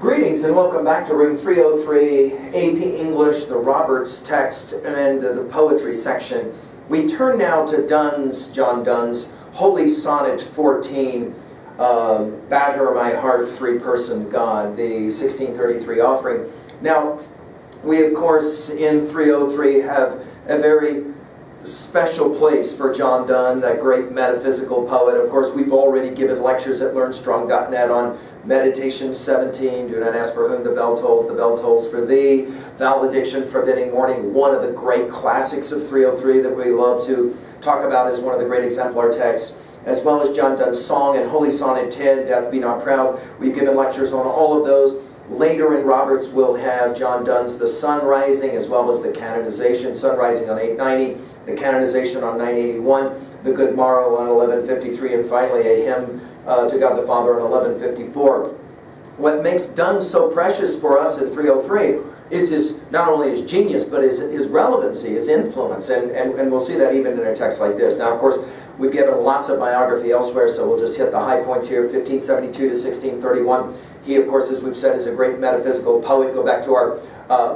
Greetings and welcome back to room 303, AP English, the Roberts text, and the poetry section. We turn now to John Donne's Holy Sonnet 14, Batter My Heart, Three-Person God, the 1633 offering. Now, we of course in 303 have a very special place for John Donne, that great metaphysical poet. Of course, we've already given lectures at learnstrong.net on Meditation 17, Do Not Ask for Whom the Bell Tolls for Thee, Valediction, Forbidding Morning, one of the great classics of 303 that we love to talk about as one of the great exemplar texts, as well as John Donne's Song and Holy Sonnet 10, Death Be Not Proud. We've given lectures on all of those. Later in Roberts, we'll have John Donne's The Sun Rising, as well as the canonization, Sun Rising on 890, the canonization on 981, The Good Morrow on 1153, and finally a hymn to God the Father on 1154. What makes Donne so precious for us in 303 is his, not only his genius, but his relevancy, his influence, and we'll see that even in a text like this. Now, of course, we've given lots of biography elsewhere, so we'll just hit the high points here, 1572 to 1631. He, of course, as we've said, is a great metaphysical poet. Go back to our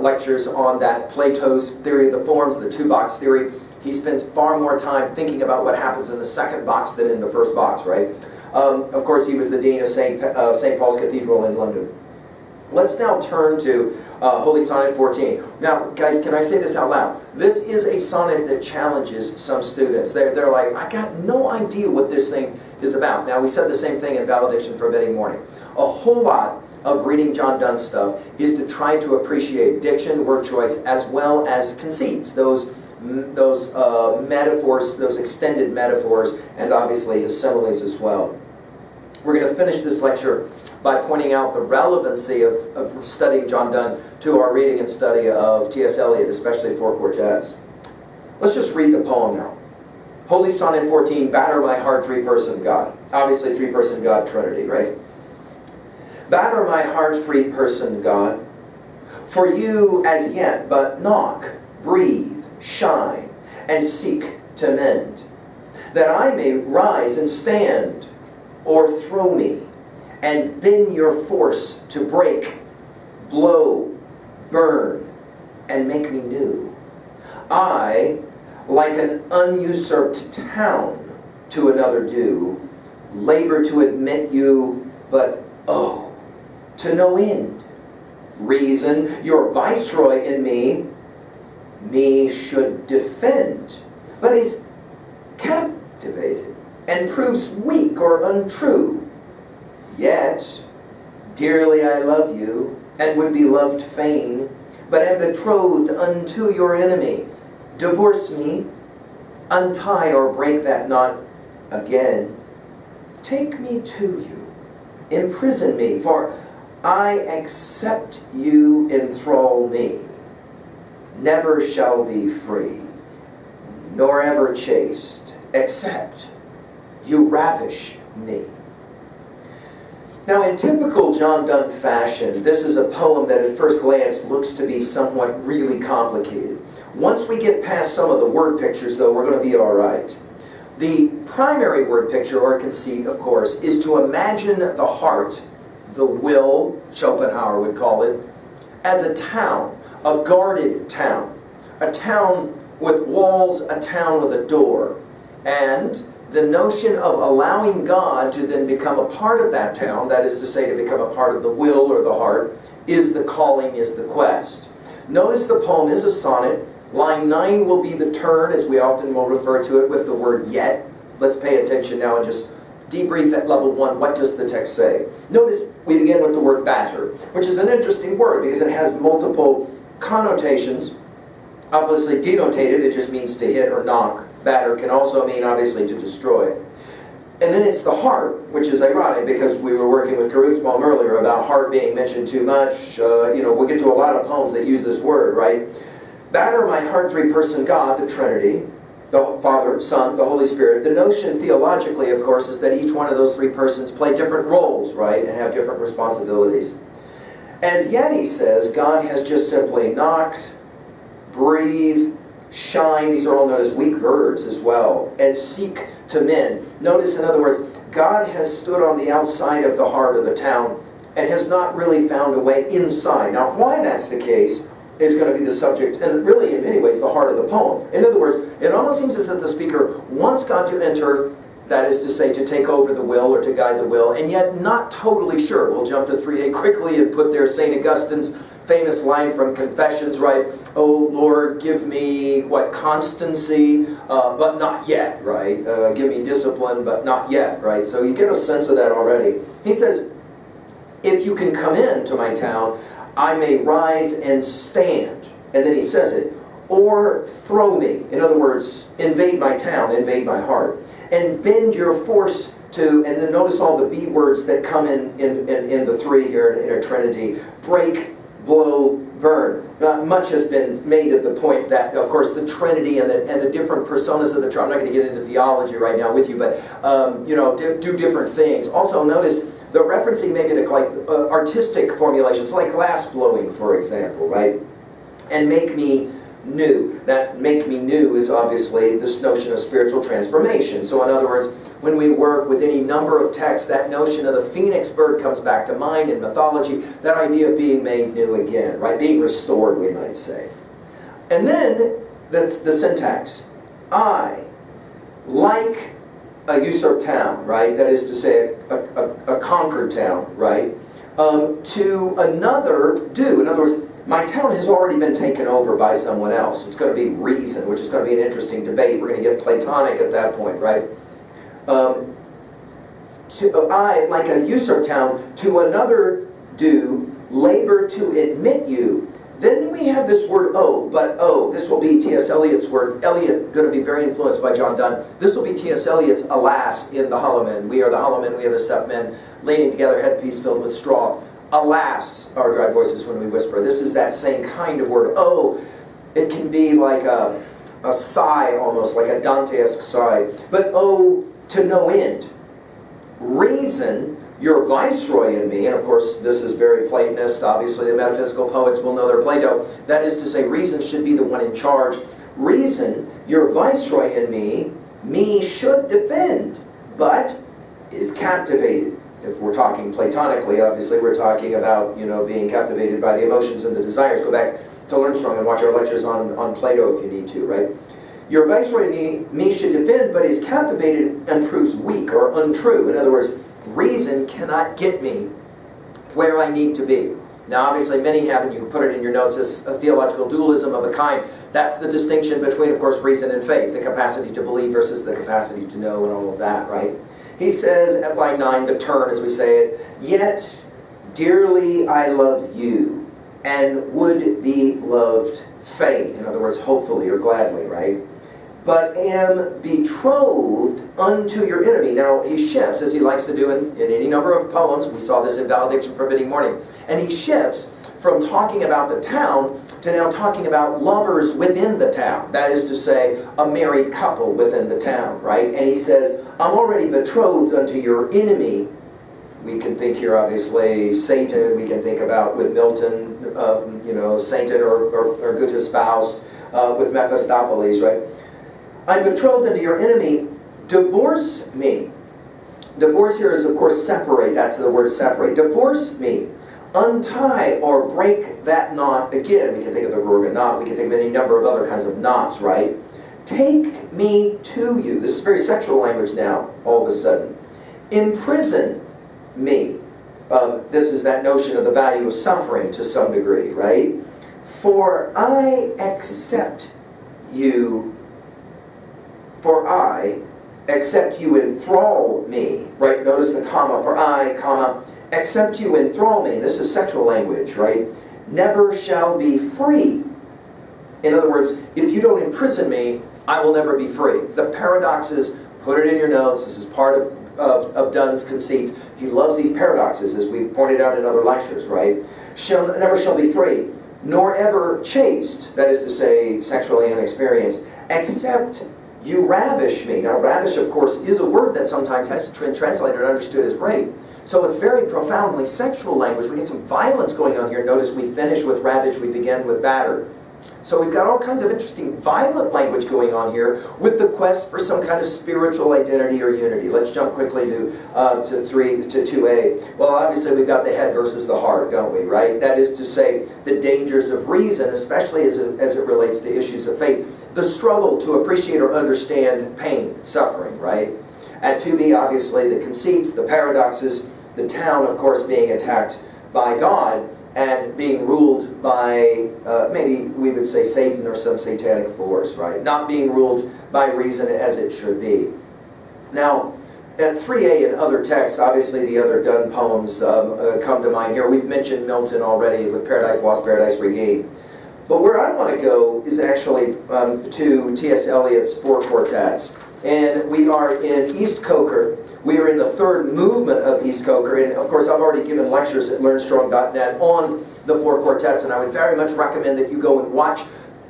lectures on that Plato's theory of the forms, the two-box theory. He spends far more time thinking about what happens in the second box than in the first box, right? Of course, he was the dean of St. Paul's Cathedral in London. Let's now turn to Holy Sonnet 14. Now, guys, can I say this out loud? This is a sonnet that challenges some students. They're like, I got no idea what this thing is about. Now, we said the same thing in Valediction, Forbidding Morning. A whole lot of reading John Donne stuff is to try to appreciate diction, word choice, as well as conceits, those metaphors, those extended metaphors, and obviously his similes as well. We're going to finish this lecture by pointing out the relevancy of studying John Donne to our reading and study of T.S. Eliot, especially four quartets. Let's just read the poem now. Holy Sonnet 14, Batter My Heart, Three-Person God. Obviously, three-person God, Trinity, right? Batter my heart, three-person God, for you as yet but knock, breathe, shine, and seek to mend, that I may rise and stand, or throw me, and bend your force to break, blow, burn, and make me new. I, like an unusurped town to another do, labor to admit you, but oh, to no end. Reason, your viceroy in me should defend, but is captivated and proves weak or untrue. Yet, dearly I love you, and would be loved fain, but am betrothed unto your enemy. Divorce me, untie or break that knot again. Take me to you, imprison me, for I accept you enthrall me. Never shall be free, nor ever chaste, except you ravish me. Now, in typical John Donne fashion, this is a poem that at first glance looks to be somewhat really complicated. Once we get past some of the word pictures, though, we're going to be all right. The primary word picture, or conceit, of course, is to imagine the heart, the will, Schopenhauer would call it, as a town, a guarded town, a town with walls, a town with a door, and the notion of allowing God to then become a part of that town, that is to say, to become a part of the will or the heart, is the calling, is the quest. Notice the poem is a sonnet. Line 9 will be the turn, as we often will refer to it with the word yet. Let's pay attention now and just debrief at level 1. What does the text say? Notice we begin with the word batter, which is an interesting word because it has multiple connotations. Obviously denotative, it just means to hit or knock. Batter can also mean, obviously, to destroy. And then it's the heart, which is ironic because we were working with Caruth's poem earlier about heart being mentioned too much. We'll get to a lot of poems that use this word, right? Batter my heart, three-person God, the Trinity, the Father, Son, the Holy Spirit. The notion theologically, of course, is that each one of those three persons play different roles, right, and have different responsibilities. As yet, he says, God has just simply knocked, breathe, shine, these are all known as weak verbs as well, and seek to mend. Notice, in other words, God has stood on the outside of the heart of the town and has not really found a way inside. Now, why that's the case is going to be the subject, and really in many ways the heart of the poem. In other words, it almost seems as if the speaker wants God to enter, that is to say, to take over the will or to guide the will, and yet not totally sure. We'll jump to 3a quickly and put there St. Augustine's famous line from Confessions, right? Oh Lord, give me, what, constancy, but not yet, right? Give me discipline, but not yet, right? So you get a sense of that already. He says, if you can come into my town, I may rise and stand. And then he says it, or throw me. In other words, invade my town, invade my heart. And bend your force to, and then notice all the B words that come in the three here in a trinity. Break, blow, burn. Much has been made of the point that, of course, the Trinity and the different personas of the Trinity, I'm not going to get into theology right now with you, but, do different things. Also, notice the referencing maybe to like artistic formulations, like glass blowing, for example, right? And make me new. That make me new is obviously this notion of spiritual transformation. So in other words, when we work with any number of texts, that notion of the phoenix bird comes back to mind in mythology, that idea of being made new again, right? Being restored, we might say. And then that's the syntax. I, like a usurped town, right? That is to say, a conquered town, right? To another do. In other words, my town has already been taken over by someone else. It's going to be reason, which is going to be an interesting debate. We're going to get Platonic at that point, right? I, like a usurped town, to another do, labor to admit you. Then we have this word oh, but oh, this will be T.S. Eliot's word. Eliot, going to be very influenced by John Donne. This will be T.S. Eliot's alas in the hollow men. We are the hollow men, we are the stuffed men, leaning together, headpiece filled with straw. Alas, our dry voices when we whisper. This is that same kind of word. Oh, it can be like a sigh almost, like a Dante-esque sigh. But oh, to no end. Reason, your viceroy in me, and of course this is very Platonist, obviously the metaphysical poets will know their Plato. That is to say, reason should be the one in charge. Reason, your viceroy in me should defend, but is captivated. If we're talking platonically, obviously we're talking about, being captivated by the emotions and the desires. Go back to Learnstrong and watch our lectures on Plato if you need to, right? Your viceroy me should defend, but is captivated and proves weak or untrue. In other words, reason cannot get me where I need to be. Now, obviously, many have, and you can put it in your notes, as a theological dualism of a kind. That's the distinction between, of course, reason and faith, the capacity to believe versus the capacity to know and all of that, right? He says at line 9, the turn, as we say it, yet dearly I love you, and would be loved fain. In other words, hopefully or gladly, right? But am betrothed unto your enemy. Now, he shifts, as he likes to do in any number of poems. We saw this in Valediction Forbidding Morning. And he shifts from talking about the town to now talking about lovers within the town. That is to say, a married couple within the town, right? And he says, I'm already betrothed unto your enemy. We can think here, obviously, Satan. We can think about, with Milton, Satan or Goethe's Faust, with Mephistopheles, right? I'm betrothed unto your enemy, divorce me. Divorce here is, of course, separate. That's the word separate. Divorce me. Untie or break that knot again. We can think of the Gorgon knot. We can think of any number of other kinds of knots, right? Take me to you. This is very sexual language now, all of a sudden. Imprison me. This is that notion of the value of suffering to some degree, right? For I accept you. For I, except you enthrall me, right? Notice the comma, for I, comma, except you enthrall me. This is sexual language, right? Never shall be free. In other words, if you don't imprison me, I will never be free. The paradoxes, put it in your notes. This is part of Donne's conceits. He loves these paradoxes, as we pointed out in other lectures, right? Never shall be free, nor ever chaste, that is to say, sexually inexperienced, except you ravish me. Now, ravish, of course, is a word that sometimes has been translated or understood as rape. So it's very profoundly sexual language. We get some violence going on here. Notice we finish with ravage, we begin with batter. So we've got all kinds of interesting violent language going on here with the quest for some kind of spiritual identity or unity. Let's jump quickly to 2a. Well, obviously we've got the head versus the heart, don't we, right? That is to say, the dangers of reason, especially as it relates to issues of faith. The struggle to appreciate or understand pain, suffering, right? At 2b, obviously, the conceits, the paradoxes, the town, of course, being attacked by God, and being ruled by, maybe we would say Satan or some satanic force, right? Not being ruled by reason as it should be. Now, at 3a and other texts, obviously the other Donne poems come to mind here. We've mentioned Milton already with Paradise Lost, Paradise Regained. But where I want to go is actually to T.S. Eliot's Four Quartets. And we are in East Coker. We are in the third movement of East Coker, and of course I've already given lectures at learnstrong.net on the Four Quartets, and I would very much recommend that you go and watch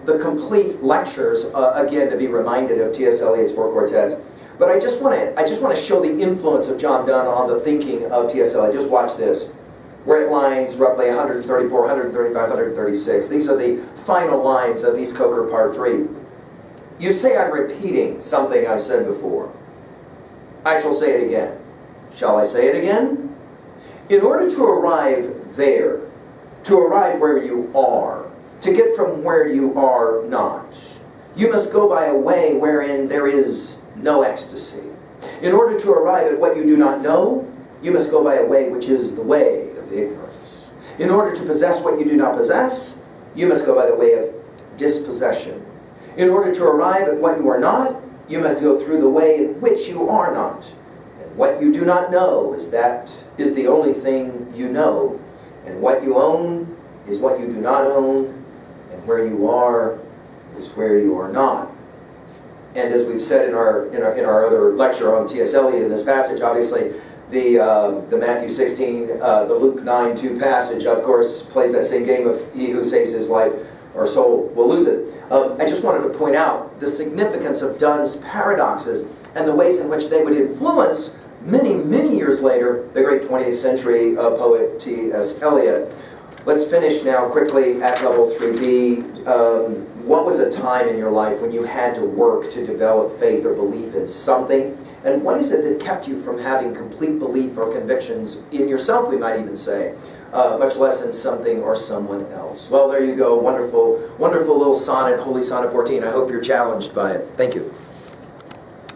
the complete lectures, again, to be reminded of T.S. Eliot's Four Quartets. But I just want to show the influence of John Donne on the thinking of T.S. Eliot. Just watch this. We're at lines roughly 134, 135, 136. These are the final lines of East Coker Part 3. You say I'm repeating something I've said before. I shall say it again. Shall I say it again? In order to arrive there, to arrive where you are, to get from where you are not, you must go by a way wherein there is no ecstasy. In order to arrive at what you do not know, you must go by a way which is the way of ignorance. In order to possess what you do not possess, you must go by the way of dispossession. In order to arrive at what you are not, you must go through the way in which you are not. And what you do not know is the only thing you know. And what you own is what you do not own. And where you are is where you are not. And as we've said in our other lecture on T.S. Eliot in this passage, obviously the Matthew 16, the Luke 9:2 passage, of course, plays that same game of he who saves his life or soul will lose it. I just wanted to point out the significance of Donne's paradoxes and the ways in which they would influence many, many years later the great 20th century poet T.S. Eliot. Let's finish now quickly at level 3b. What was a time in your life when you had to work to develop faith or belief in something? And what is it that kept you from having complete belief or convictions in yourself, we might even say? Much less in something or someone else. Well, there you go. Wonderful, wonderful little sonnet, Holy Sonnet 14. I hope you're challenged by it. Thank you.